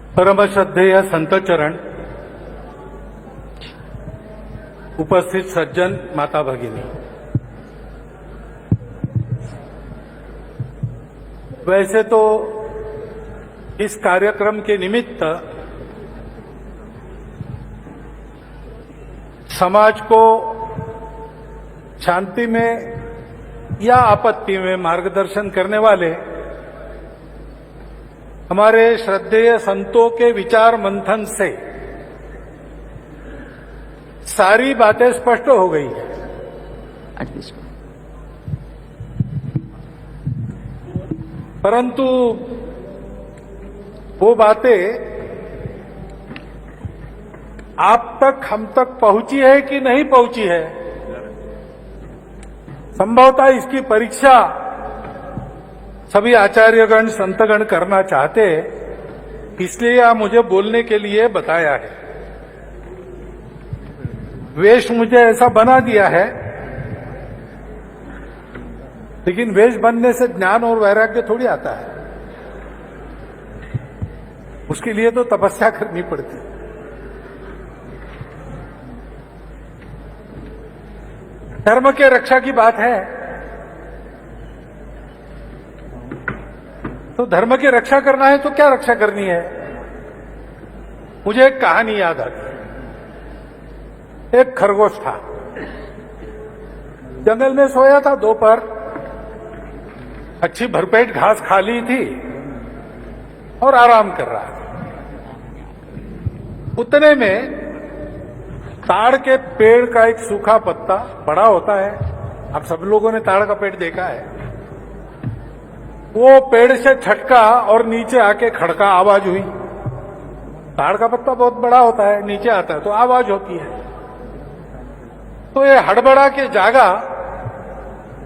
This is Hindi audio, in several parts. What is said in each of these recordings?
परम श्रद्धेय संत चरण, उपस्थित सज्जन, माता भगिनी, वैसे तो इस कार्यक्रम के निमित्त समाज को शांति में या आपत्ति में मार्गदर्शन करने वाले हमारे श्रद्धेय संतों के विचार मंथन से सारी बातें स्पष्ट हो गई है। परंतु वो बातें आप तक, हम तक पहुंची है कि नहीं पहुंची है, संभवतः इसकी परीक्षा सभी आचार्यगण, संतगण करना चाहते, इसलिए आप मुझे बोलने के लिए बताया है। वेश मुझे ऐसा बना दिया है, लेकिन वेश बनने से ज्ञान और वैराग्य थोड़ी आता है। उसके लिए तो तपस्या करनी पड़ती है। धर्म के रक्षा की बात है, तो धर्म की रक्षा करना है तो क्या रक्षा करनी है। मुझे एक कहानी याद आती है। एक खरगोश था, जंगल में सोया था, दोपहर अच्छी भरपेट घास खा ली थी और आराम कर रहा था। उतने में ताड़ के पेड़ का एक सूखा पत्ता, बड़ा होता है, आप सब लोगों ने ताड़ का पेड़ देखा है, वो पेड़ से छटका और नीचे आके खड़का, आवाज हुई। ताड़ का पत्ता बहुत बड़ा होता है, नीचे आता है तो आवाज होती है। तो ये हड़बड़ा के जागा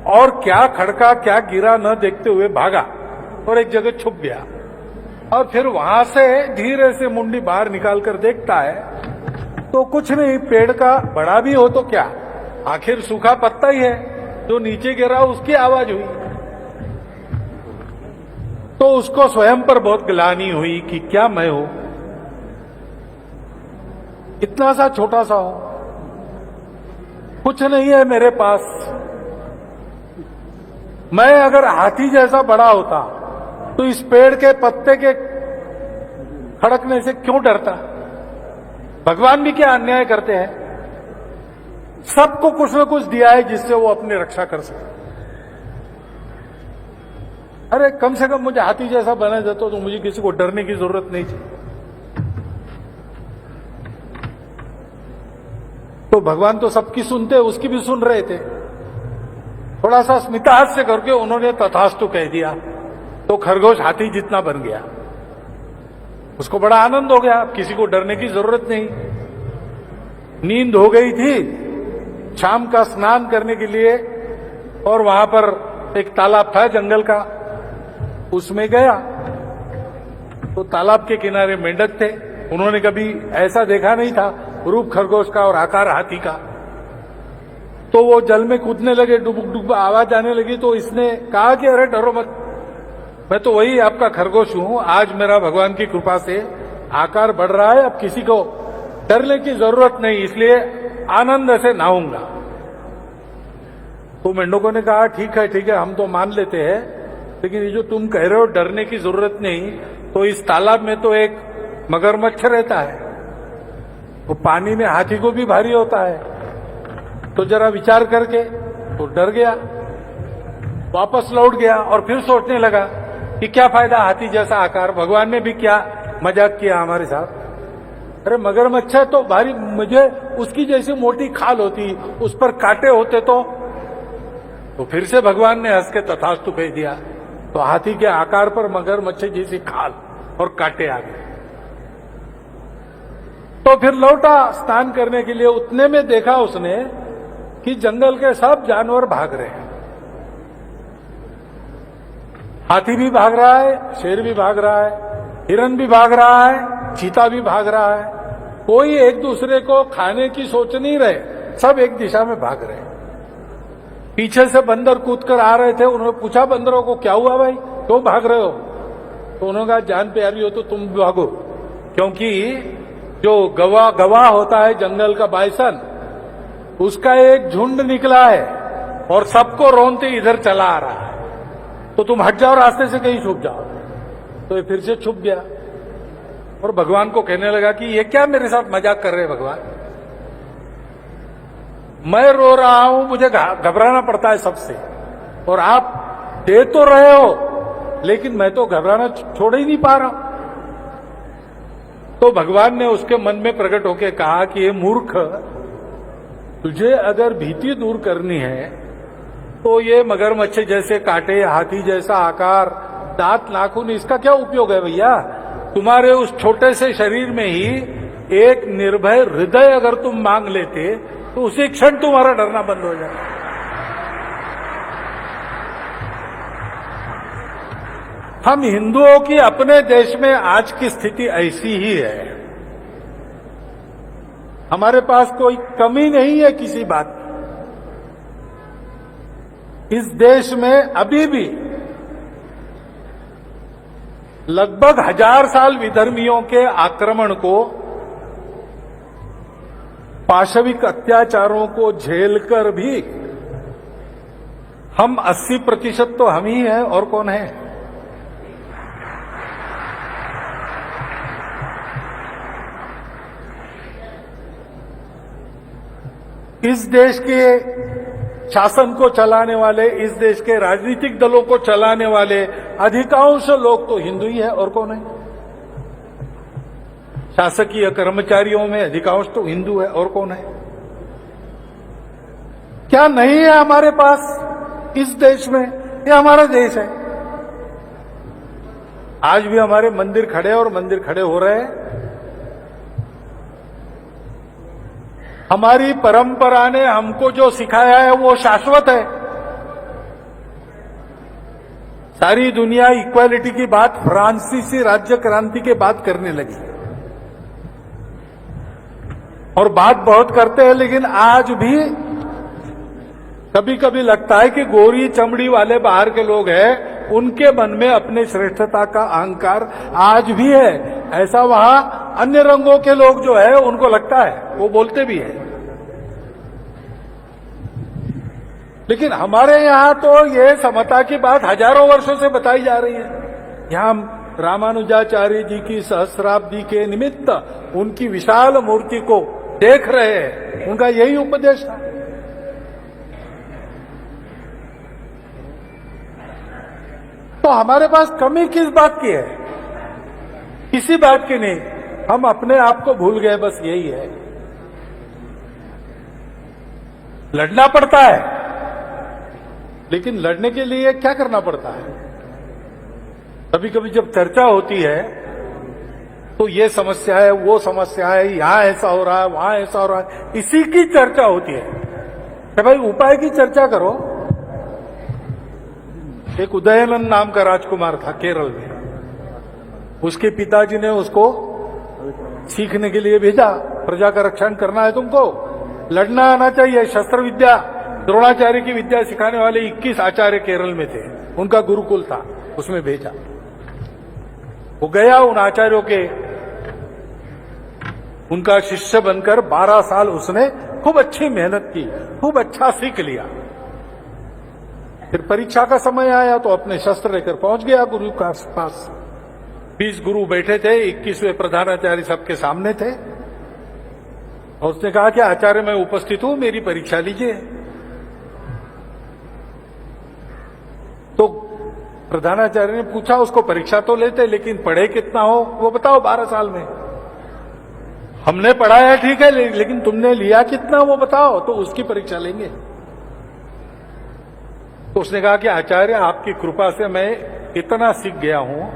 और क्या खड़का क्या गिरा न देखते हुए भागा और एक जगह छुप गया। और फिर वहां से धीरे से मुंडी बाहर निकालकर देखता है तो कुछ नहीं, पेड़ का बड़ा भी हो तो क्या, आखिर सूखा पत्ता ही है, जो नीचे गिरा उसकी आवाज हुई। तो उसको स्वयं पर बहुत ग्लानि हुई कि क्या मैं हूं, इतना सा छोटा सा हूं, कुछ नहीं है मेरे पास। मैं अगर हाथी जैसा बड़ा होता तो इस पेड़ के पत्ते के खड़कने से क्यों डरता। भगवान भी क्या अन्याय करते हैं, सबको कुछ न कुछ दिया है जिससे वो अपनी रक्षा कर सके। अरे कम से कम मुझे हाथी जैसा बना देता तो मुझे किसी को डरने की जरूरत नहीं थी। तो भगवान तो सबकी सुनते, उसकी भी सुन रहे थे। थोड़ा सा स्मितहास्य करके उन्होंने तथास्तु कह दिया, तो खरगोश हाथी जितना बन गया। उसको बड़ा आनंद हो गया, किसी को डरने की जरूरत नहीं। नींद हो गई थी, शाम का स्नान करने के लिए, और वहां पर एक तालाब था जंगल का, उसमें गया तो तालाब के किनारे मेंढक थे। उन्होंने कभी ऐसा देखा नहीं था, रूप खरगोश का और आकार हाथी का। तो वो जल में कूदने लगे, डुबुक डुबुक आवाज आने लगी। तो इसने कहा कि अरे डरो मत, मैं तो वही आपका खरगोश हूं, आज मेरा भगवान की कृपा से आकार बढ़ रहा है, अब किसी को डरने की जरूरत नहीं, इसलिए आनंद से नहाऊंगा। तो मेंढकों ने कहा ठीक है, हम तो मान लेते हैं, लेकिन ये जो तुम कह रहे हो डरने की जरूरत नहीं, तो इस तालाब में तो एक मगरमच्छ रहता है, वो पानी में हाथी को भी भारी होता है। तो जरा विचार करके तो डर गया, वापस लौट गया और फिर सोचने लगा कि क्या फायदा हाथी जैसा आकार, भगवान ने भी क्या मजाक किया हमारे साथ। अरे मगरमच्छ है तो भारी, मुझे उसकी जैसी मोटी खाल होती, उस पर कांटे होते तो फिर से भगवान ने हंस के तथास्तु कह दिया। तो हाथी के आकार पर मगरमच्छ जैसी खाल और कांटे आ गए। तो फिर लौटा स्नान करने के लिए। उतने में देखा उसने कि जंगल के सब जानवर भाग रहे हैं। हाथी भी भाग रहा है, शेर भी भाग रहा है, हिरन भी भाग रहा है, चीता भी भाग रहा है। कोई एक दूसरे को खाने की सोच नहीं रहे, सब एक दिशा में भाग रहे हैं। पीछे से बंदर कूदकर आ रहे थे। उन्होंने पूछा बंदरों को, क्या हुआ भाई, क्यों भाग रहे हो। तो उन्होंने कहा जान प्यारी हो तो तुम भागो, क्योंकि जो गवाह होता है जंगल का बाइसन, उसका एक झुंड निकला है और सबको रोनते इधर चला आ रहा है, तो तुम हट जाओ रास्ते से, कहीं छुप जाओ। तो ये फिर से छुप गया और भगवान को कहने लगा कि ये क्या मेरे साथ मजाक कर रहे हैं भगवान, मैं रो रहा हूं, मुझे घबराना पड़ता है सबसे, और आप दे तो रहे हो लेकिन मैं तो घबराना छोड़ ही नहीं पा रहा हूं। तो भगवान ने उसके मन में प्रकट होकर कहा कि ये मूर्ख, तुझे अगर भीति दूर करनी है तो ये मगरमच्छ जैसे कांटे, हाथी जैसा आकार, दांत, नाखून, इसका क्या उपयोग है भैया? तुम्हारे उस छोटे से शरीर में ही एक निर्भय हृदय अगर तुम मांग लेते तो उसी क्षण तुम्हारा डरना बंद हो जाए। हम हिंदुओं की अपने देश में आज की स्थिति ऐसी ही है, हमारे पास कोई कमी नहीं है किसी बात की। इस देश में अभी भी लगभग 1000 साल विधर्मियों के आक्रमण को, पाशविक अत्याचारों को झेलकर भी हम 80% तो हम ही हैं, और कौन है? इस देश के शासन को चलाने वाले, इस देश के राजनीतिक दलों को चलाने वाले अधिकांश लोग तो हिंदू ही है, और कौन है? शासकीय कर्मचारियों में अधिकांश तो हिंदू है, और कौन है? क्या नहीं है हमारे पास इस देश में? ये हमारा देश है। आज भी हमारे मंदिर खड़े और मंदिर खड़े हो रहे हैं। हमारी परंपरा ने हमको जो सिखाया है वो शाश्वत है। सारी दुनिया इक्वालिटी की बात फ्रांसीसी राज्य क्रांति के बाद करने लगी, और बात बहुत करते हैं, लेकिन आज भी कभी कभी लगता है कि गोरी चमड़ी वाले बाहर के लोग हैं, उनके मन में अपने श्रेष्ठता का अहंकार आज भी है। ऐसा वहां अन्य रंगों के लोग जो है उनको लगता है, वो बोलते भी है। लेकिन हमारे यहां तो ये समता की बात हजारों वर्षों से बताई जा रही है। यहां रामानुजाचार्य जी की सहस्राब्दी के निमित्त उनकी विशाल मूर्ति को देख रहे हैं, उनका यही उपदेश था। तो हमारे पास कमी किस बात की है? किसी बात की नहीं, हम अपने आप को भूल गए, बस यही है। लड़ना पड़ता है, लेकिन लड़ने के लिए क्या करना पड़ता है? कभी कभी जब चर्चा होती है तो ये समस्या है, वो समस्या है, यहां ऐसा हो रहा है, वहां ऐसा हो रहा है, इसी की चर्चा होती है। तो भाई उपाय की चर्चा करो। एक उदयनन नाम का राजकुमार था केरल में, उसके पिताजी ने उसको सीखने के लिए भेजा, प्रजा का रक्षण करना है तुमको, लड़ना आना चाहिए, शस्त्र विद्या, द्रोणाचार्य की विद्या सिखाने वाले 21 आचार्य केरल में थे, उनका गुरुकुल था, उसमें भेजा। वो गया, उन आचार्यों के उनका शिष्य बनकर 12 साल उसने खूब अच्छी मेहनत की, खूब अच्छा सीख लिया। फिर परीक्षा का समय आया तो अपने शस्त्र लेकर पहुंच गया गुरु के पास। 20 गुरु बैठे थे, 21वें प्रधानाचार्य सबके सामने थे, और उसने कहा कि आचार्य मैं उपस्थित हूं, मेरी परीक्षा लीजिए। तो प्रधानाचार्य ने पूछा उसको, परीक्षा तो लेते लेकिन पढ़े कितना हो वो बताओ 12 साल में। हमने पढ़ाया ठीक है, लेकिन तुमने लिया कितना वो बताओ, तो उसकी परीक्षा लेंगे। तो उसने कहा कि आचार्य आपकी कृपा से मैं इतना सीख गया हूं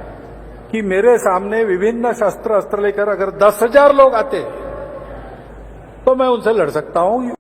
कि मेरे सामने विभिन्न शस्त्र अस्त्र लेकर अगर 10,000 लोग आते तो मैं उनसे लड़ सकता हूं।